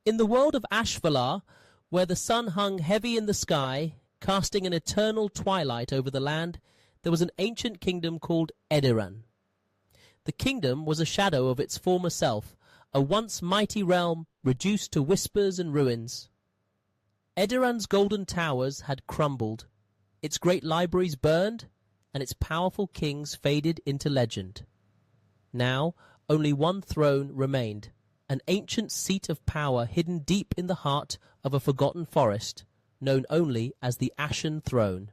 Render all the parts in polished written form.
In the world of Ashvalar, where the sun hung heavy in the sky, casting an eternal twilight over the land, there was an ancient kingdom called Ediran. The kingdom was a shadow of its former self, a once mighty realm reduced to whispers and ruins. Ediran's golden towers had crumbled, its great libraries burned, and its powerful kings faded into legend. Now only one throne remained, an ancient seat of power hidden deep in the heart of a forgotten forest, known only as the Ashen Throne.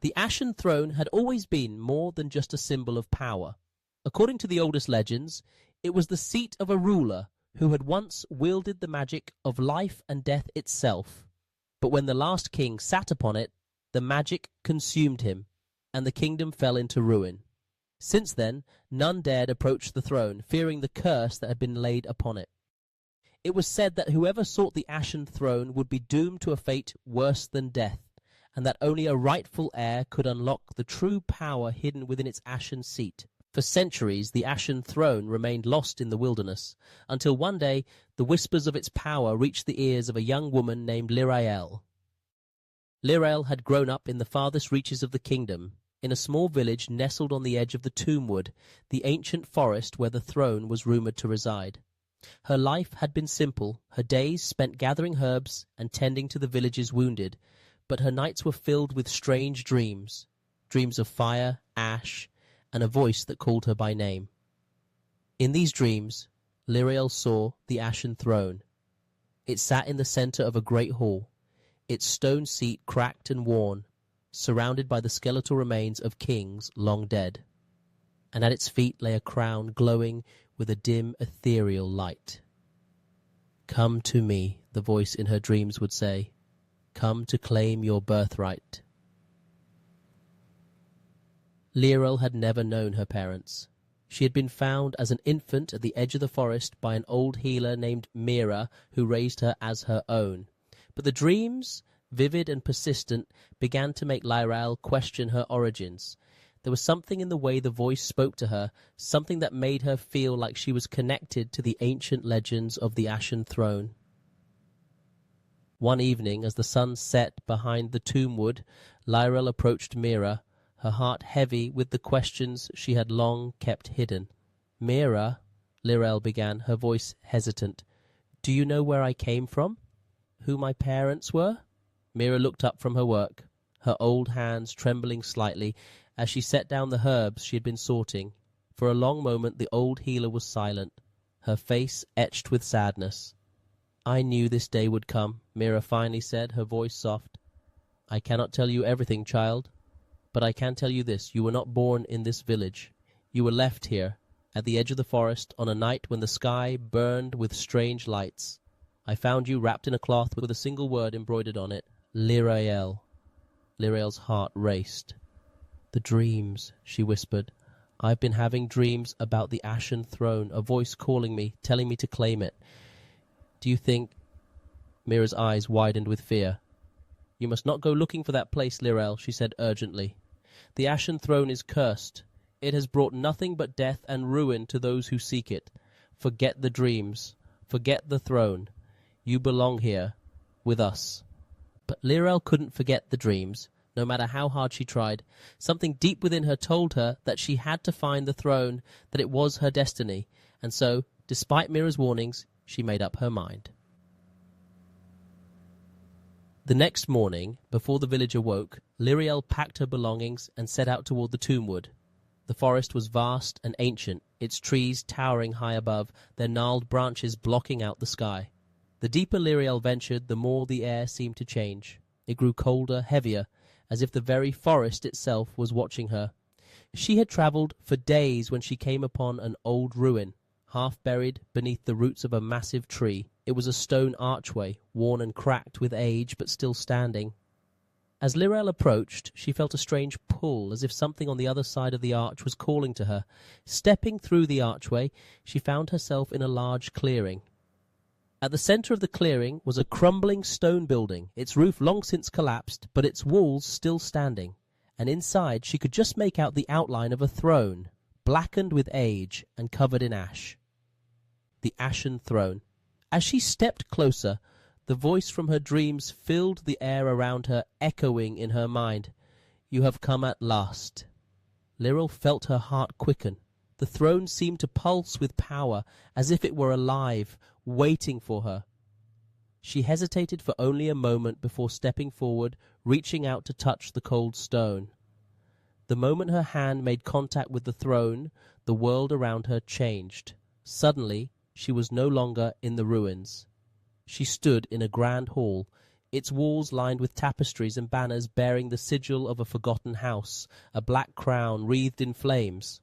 The Ashen Throne had always been more than just a symbol of power. According to the oldest legends, it was the seat of a ruler who had once wielded the magic of life and death itself. But when the last king sat upon it, the magic consumed him, and the kingdom fell into ruin. Since then, none dared approach the throne, fearing the curse that had been laid upon it. It was said that whoever sought the Ashen Throne would be doomed to a fate worse than death, and that only a rightful heir could unlock the true power hidden within its ashen seat. For centuries, the Ashen Throne remained lost in the wilderness, until one day the whispers of its power reached the ears of a young woman named Lirael. Lirael had grown up in the farthest reaches of the kingdom, in a small village nestled on the edge of the Tombwood, the ancient forest where the throne was rumoured to reside. Her life had been simple, her days spent gathering herbs and tending to the village's wounded, but her nights were filled with strange dreams, dreams of fire, ash, and a voice that called her by name. In these dreams, Lirael saw the Ashen Throne. It sat in the centre of a great hall, its stone seat cracked and worn, surrounded by the skeletal remains of kings long dead, and at its feet lay a crown glowing with a dim ethereal light. "Come to me," the voice in her dreams would say. "Come to claim your birthright." Lirael had never known her parents. She had been found as an infant at the edge of the forest by an old healer named Mira, who raised her as her own. But the dreams, vivid and persistent, began to make Lirael question her origins. There was something in the way the voice spoke to her, something that made her feel like she was connected to the ancient legends of the Ashen Throne. One evening, as the sun set behind the Tombwood, Lirael approached Mira, her heart heavy with the questions she had long kept hidden. "Mira," Lirael began, her voice hesitant, "do you know where I came from? Who my parents were?" Mira looked up from her work, her old hands trembling slightly as she set down the herbs she had been sorting. For a long moment the old healer was silent, her face etched with sadness. "I knew this day would come," Mira finally said, her voice soft. "I cannot tell you everything, child, but I can tell you this: you were not born in this village. You were left here, at the edge of the forest, on a night when the sky burned with strange lights. I found you wrapped in a cloth with a single word embroidered on it: Lirael." Lirael's heart raced. "The dreams," she whispered. "I've been having dreams about the Ashen Throne, a voice calling me, telling me to claim it. Do you think—" Mira's eyes widened with fear. "You must not go looking for that place, Lirael," she said urgently. "The Ashen Throne is cursed. It has brought nothing but death and ruin to those who seek it. Forget the dreams. Forget the throne. You belong here, with us." But Lirael couldn't forget the dreams, no matter how hard she tried. Something deep within her told her that she had to find the throne, that it was her destiny, and so, despite Mira's warnings, she made up her mind. The next morning, before the village awoke, Lirael packed her belongings and set out toward the Tombwood. The forest was vast and ancient, its trees towering high above, their gnarled branches blocking out the sky. The deeper Lirael ventured, the more the air seemed to change. It grew colder, heavier, as if the very forest itself was watching her. She had travelled for days when she came upon an old ruin, half buried beneath the roots of a massive tree. It was a stone archway, worn and cracked with age, but still standing. As Lirael approached, she felt a strange pull, as if something on the other side of the arch was calling to her. Stepping through the archway, she found herself in a large clearing. At the centre of the clearing was a crumbling stone building, its roof long since collapsed, but its walls still standing, and inside she could just make out the outline of a throne, blackened with age and covered in ash. The Ashen Throne, As she stepped closer, the voice from her dreams filled the air around her, echoing in her mind. "You have come at last." Lyral felt her heart quicken. The throne seemed to pulse with power, as if it were alive, waiting for her. She hesitated for only a moment before stepping forward, reaching out to touch the cold stone. The moment her hand made contact with the throne, the world around her changed. Suddenly, she was no longer in the ruins. She stood in a grand hall, its walls lined with tapestries and banners bearing the sigil of a forgotten house, a black crown wreathed in flames.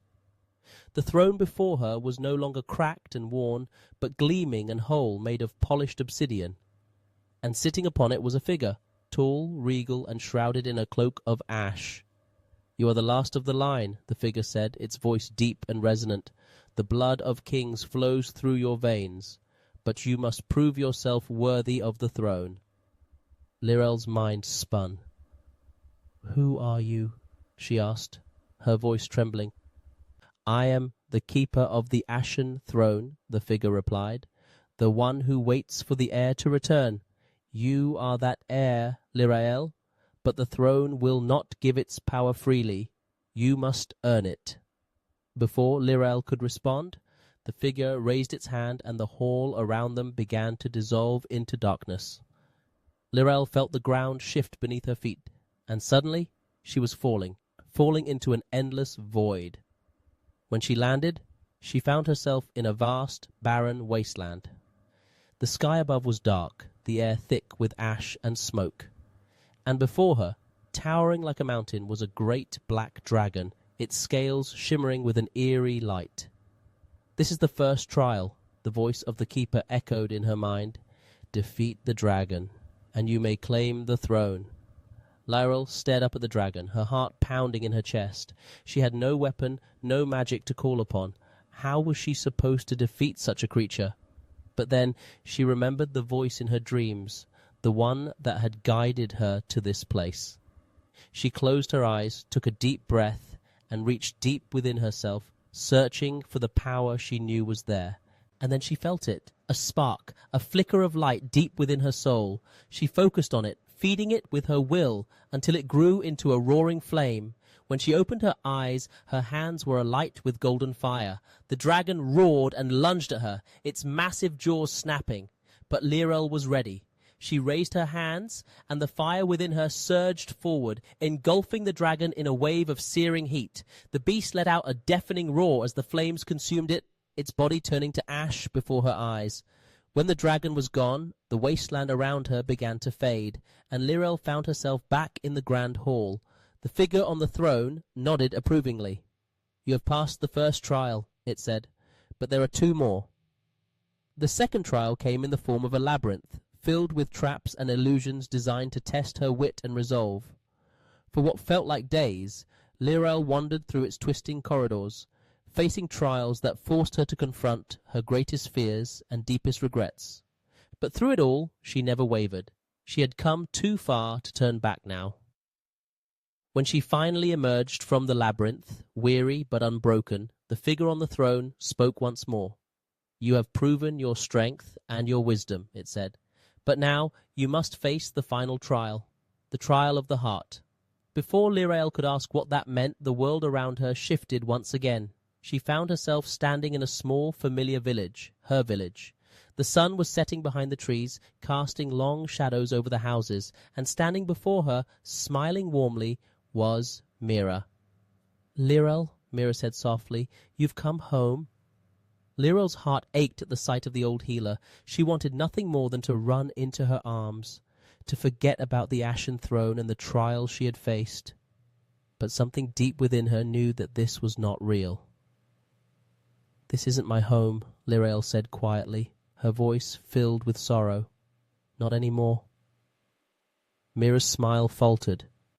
The throne before her was no longer cracked and worn, but gleaming and whole, made of polished obsidian. And sitting upon it was a figure, tall, regal, and shrouded in a cloak of ash. "You are the last of the line," the figure said, its voice deep and resonant. "The blood of kings flows through your veins, but you must prove yourself worthy of the throne." Lyrel's mind spun. "Who are you?" she asked, her voice trembling. "I am the keeper of the Ashen Throne," the figure replied, "the one who waits for the heir to return. You are that heir, Lyrael, but the throne will not give its power freely. You must earn it." Before Lyrael could respond, the figure raised its hand and the hall around them began to dissolve into darkness. Lyrael felt the ground shift beneath her feet, and suddenly she was falling into an endless void. When she landed, she found herself in a vast, barren wasteland. The sky above was dark, the air thick with ash and smoke. And before her, towering like a mountain, was a great black dragon, its scales shimmering with an eerie light. "This is the first trial," the voice of the keeper echoed in her mind. "Defeat the dragon, and you may claim the throne." Lyral stared up at the dragon, her heart pounding in her chest. She had no weapon, no magic to call upon. How was she supposed to defeat such a creature? But then she remembered the voice in her dreams, the one that had guided her to this place. She closed her eyes, took a deep breath, and reached deep within herself, searching for the power she knew was there. And then she felt it, a spark, a flicker of light deep within her soul. She focused on it, feeding it with her will, until it grew into a roaring flame. When she opened her eyes, her hands were alight with golden fire. The dragon roared and lunged at her, its massive jaws snapping. But Lyral was ready. She raised her hands, and the fire within her surged forward, engulfing the dragon in a wave of searing heat. The beast let out a deafening roar as the flames consumed it, its body turning to ash before her eyes. When the dragon was gone, the wasteland around her began to fade, and Lyral found herself back in the grand hall. The figure on the throne nodded approvingly. "You have passed the first trial," it said, "but there are 2 more." The second trial came in the form of a labyrinth, filled with traps and illusions designed to test her wit and resolve. For what felt like days, Lyral wandered through its twisting corridors, facing trials that forced her to confront her greatest fears and deepest regrets. But through it all, she never wavered. She had come too far to turn back now. When she finally emerged from the labyrinth, weary but unbroken, the figure on the throne spoke once more. "You have proven your strength and your wisdom," it said. "But now you must face the final trial, the trial of the heart." Before Lyrael could ask what that meant, the world around her shifted once again. She found herself standing in a small, familiar village, her village. The sun was setting behind the trees, casting long shadows over the houses, and standing before her, smiling warmly, was Mira. "Lyral," Mira said softly, "you've come home." Lyral's heart ached at the sight of the old healer. She wanted nothing more than to run into her arms, to forget about the Ashen Throne and the trials she had faced. But something deep within her knew that this was not real. "This isn't my home," Lyrael said quietly, her voice filled with sorrow. "Not any more." Mira's smile faltered.